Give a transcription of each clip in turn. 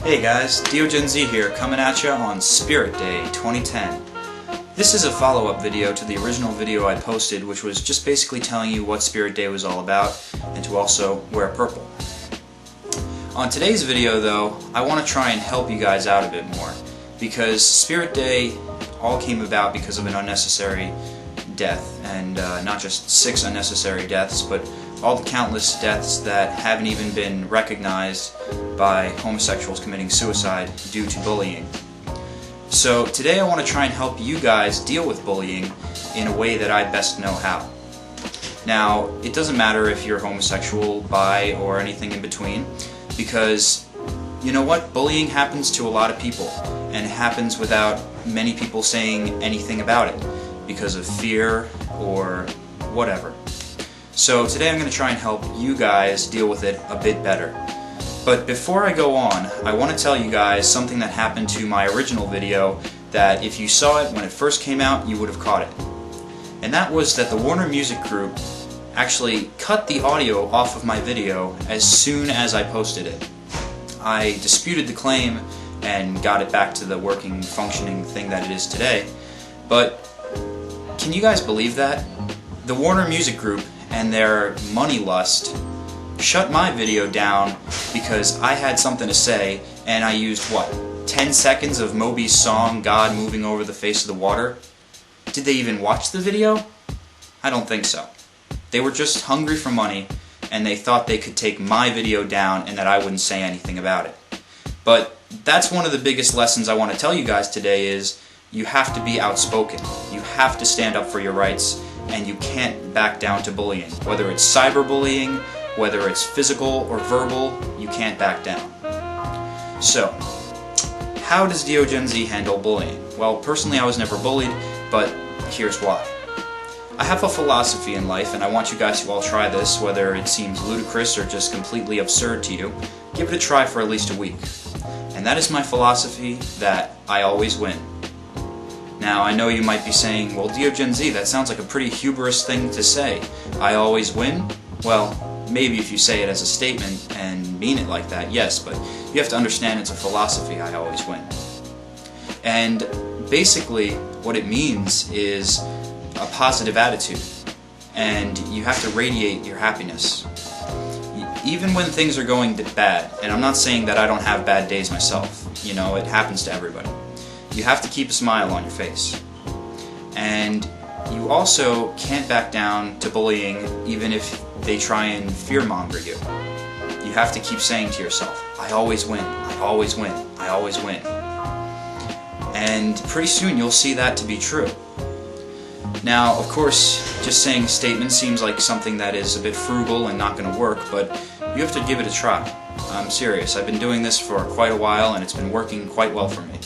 Hey guys, DeoGenZ here, coming at you on Spirit Day 2010. This is a follow-up video to the original video I posted, which was just basically telling you what Spirit Day was all about, and to also wear purple. On today's video though, I want to try and help you guys out a bit more, because Spirit Day all came about because of an unnecessary death, and not just 6 unnecessary deaths, but all the countless deaths that haven't even been recognized by homosexuals committing suicide due to bullying. So today I want to try and help you guys deal with bullying in a way that I best know how. Now, it doesn't matter if you're homosexual, bi, or anything in between, because you know what? Bullying happens to a lot of people, and it happens without many people saying anything about it because of fear or whatever. So today I'm going to try and help you guys deal with it a bit better. But before I go on, I want to tell you guys something that happened to my original video that if you saw it when it first came out, you would have caught it. And that was that the Warner Music Group actually cut the audio off of my video as soon as I posted it. I disputed the claim and got it back to the working, functioning thing that it is today. But can you guys believe that? The Warner Music Group and their money lust shut my video down because I had something to say and I used, what, 10 seconds of Moby's song, God Moving Over the Face of the Water? Did they even watch the video? I don't think so. They were just hungry for money and they thought they could take my video down and that I wouldn't say anything about it. But that's one of the biggest lessons I want to tell you guys today is you have to be outspoken. You have to stand up for your rights, and you can't back down to bullying. Whether it's cyberbullying, whether it's physical or verbal, you can't back down. So, how does DeoGenZ handle bullying? Well, personally I was never bullied, but here's why. I have a philosophy in life, and I want you guys to all try this, whether it seems ludicrous or just completely absurd to you. Give it a try for at least a week. And that is my philosophy that I always win. Now, I know you might be saying, well, DeoGenZ, that sounds like a pretty hubris thing to say. I always win? Well, maybe if you say it as a statement and mean it like that, yes, but you have to understand it's a philosophy, I always win. And basically, what it means is a positive attitude, and you have to radiate your happiness. Even when things are going bad, and I'm not saying that I don't have bad days myself, you know, it happens to everybody. You have to keep a smile on your face. And you also can't back down to bullying even if they try and fearmonger you. You have to keep saying to yourself, I always win, I always win, I always win. And pretty soon you'll see that to be true. Now, of course, just saying statements seems like something that is a bit frugal and not going to work, but you have to give it a try. I'm serious. I've been doing this for quite a while and it's been working quite well for me.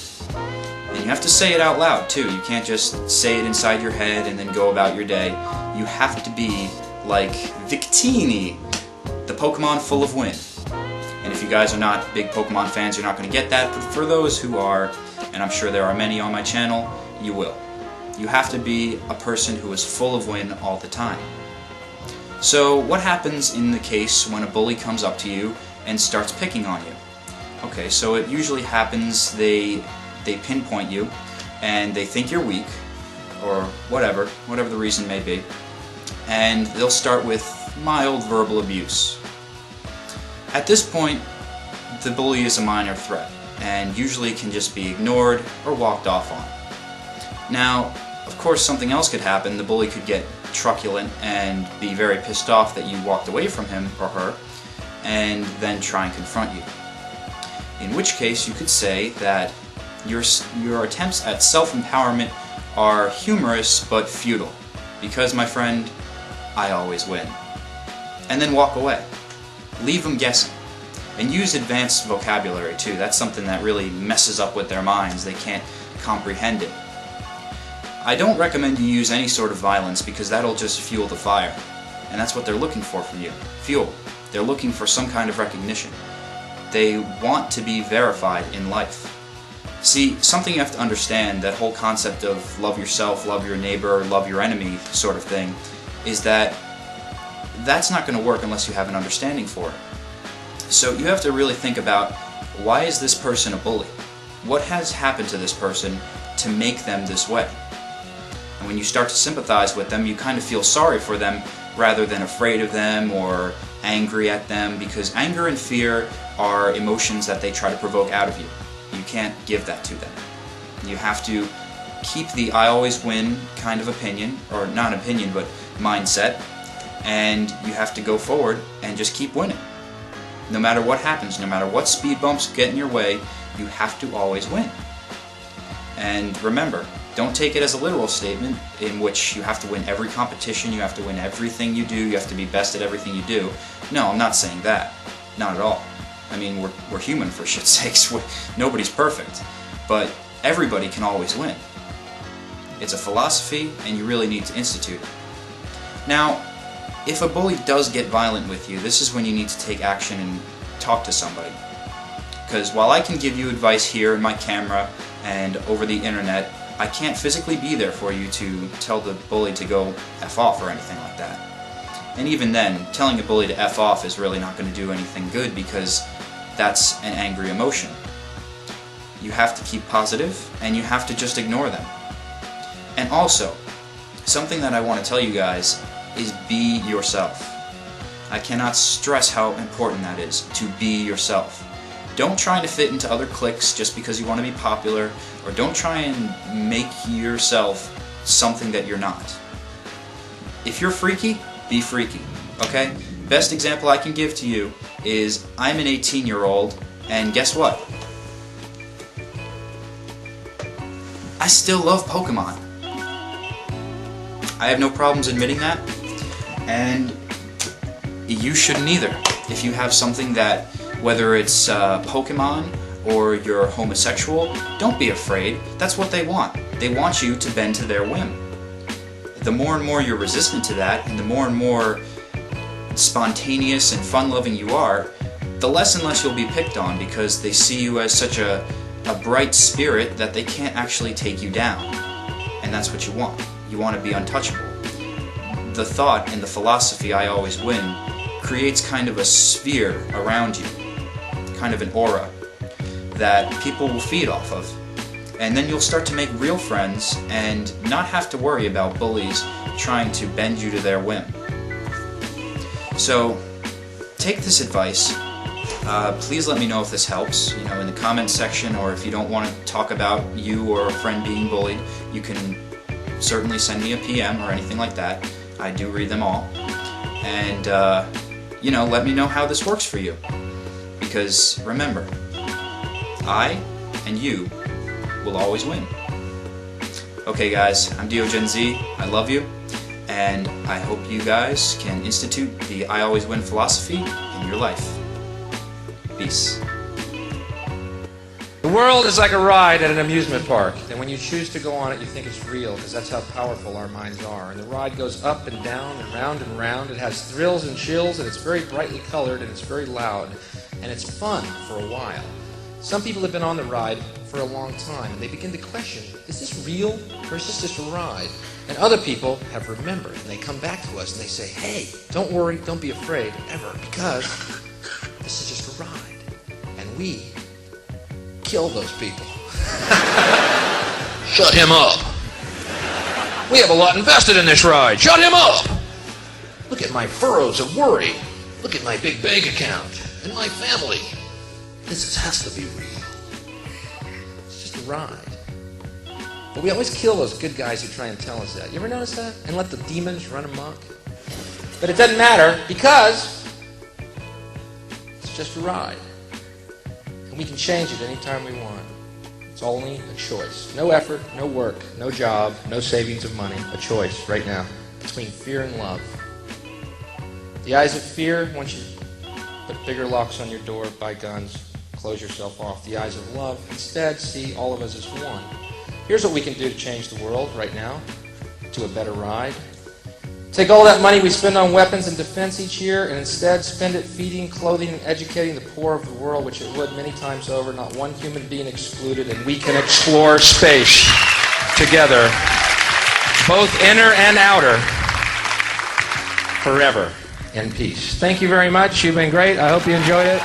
And you have to say it out loud too. You can't just say it inside your head and then go about your day. You have to be like Victini, the Pokemon full of wind. And if you guys are not big Pokemon fans, you're not going to get that, but for those who are, and I'm sure there are many on my channel, you will. You have to be a person who is full of win all the time. So what happens in the case when a bully comes up to you and starts picking on you? Okay, so it usually happens they pinpoint you and they think you're weak or whatever the reason may be, and they'll start with mild verbal abuse. At this point, the bully is a minor threat and usually can just be ignored or walked off on. Now, of course, something else could happen. The bully could get truculent and be very pissed off that you walked away from him or her and then try and confront you. In which case you could say that your attempts at self-empowerment are humorous but futile, because, my friend, I always win. And then walk away. Leave them guessing. And use advanced vocabulary too. That's something that really messes up with their minds. They can't comprehend it. I don't recommend you use any sort of violence because that'll just fuel the fire. And that's what they're looking for from you. Fuel. They're looking for some kind of recognition. They want to be verified in life. See, something you have to understand, that whole concept of love yourself, love your neighbor, love your enemy sort of thing, is that that's not going to work unless you have an understanding for it. So you have to really think about why is this person a bully? What has happened to this person to make them this way? And when you start to sympathize with them, you kind of feel sorry for them rather than afraid of them or angry at them, because anger and fear are emotions that they try to provoke out of you. You can't give that to them. You have to keep the I always win kind of opinion, or not opinion, but mindset, and you have to go forward and just keep winning. No matter what happens, no matter what speed bumps get in your way, you have to always win. And remember, don't take it as a literal statement in which you have to win every competition, you have to win everything you do, you have to be best at everything you do. No, I'm not saying that. Not at all. I mean, we're human, for shit's sakes. Nobody's perfect. But everybody can always win. It's a philosophy, and you really need to institute it. Now, if a bully does get violent with you, this is when you need to take action and talk to somebody. Because while I can give you advice here in my camera and over the internet, I can't physically be there for you to tell the bully to go F off or anything like that. And even then, telling a bully to F off is really not going to do anything good, because that's an angry emotion. You have to keep positive, and you have to just ignore them. And also, something that I want to tell you guys is be yourself. I cannot stress how important that is, to be yourself. Don't try to fit into other cliques just because you want to be popular, or don't try and make yourself something that you're not. If you're freaky, be freaky, okay? Best example I can give to you is I'm an 18-year-old, and guess what? I still love Pokemon. I have no problems admitting that, and you shouldn't either. If you have something that, whether it's Pokemon or you're homosexual, don't be afraid. That's what they want. They want you to bend to their whim. The more and more you're resistant to that, and the more and more spontaneous and fun-loving you are, the less and less you'll be picked on, because they see you as such a bright spirit that they can't actually take you down. And that's what you want. You want to be untouchable. The thought and the philosophy, I always win, creates kind of a sphere around you, kind of an aura that people will feed off of. And then you'll start to make real friends and not have to worry about bullies trying to bend you to their whim. So take this advice. Please let me know if this helps, in the comment section, or if you don't want to talk about you or a friend being bullied, you can certainly send me a PM or anything like that. I do read them all. And, let me know how this works for you. Because remember, I and you will always win. Okay guys, I'm DeoGenZ, I love you, and I hope you guys can institute the I always win philosophy in your life. Peace. The world is like a ride at an amusement park, and when you choose to go on it, you think it's real, because that's how powerful our minds are. And the ride goes up and down and round and round. It has thrills and chills, and it's very brightly colored, and it's very loud, and it's fun for a while. Some people have been on the ride for a long time, and they begin to question, is this real, or is this just a ride? And other people have remembered, and they come back to us, and they say, hey, don't worry, don't be afraid, ever, because this is just a ride, and we kill those people. Shut him up. We have a lot invested in this ride. Shut him up. Look at my furrows of worry. Look at my big bank account and my family. This has to be real. It's just a ride. But we always kill those good guys who try and tell us that. You ever notice that? And let the demons run amok? But it doesn't matter, because it's just a ride. We can change it anytime we want. It's only a choice. No effort, no work, no job, no savings of money. A choice right now between fear and love. The eyes of fear want you to put bigger locks on your door, buy guns, close yourself off. The eyes of love instead see all of us as one. Here's what we can do to change the world right now to a better ride. Take all that money we spend on weapons and defense each year and instead spend it feeding, clothing, and educating the poor of the world, which it would many times over, not one human being excluded, and we can explore space together, both inner and outer, forever in peace. Thank you very much. You've been great. I hope you enjoyed it.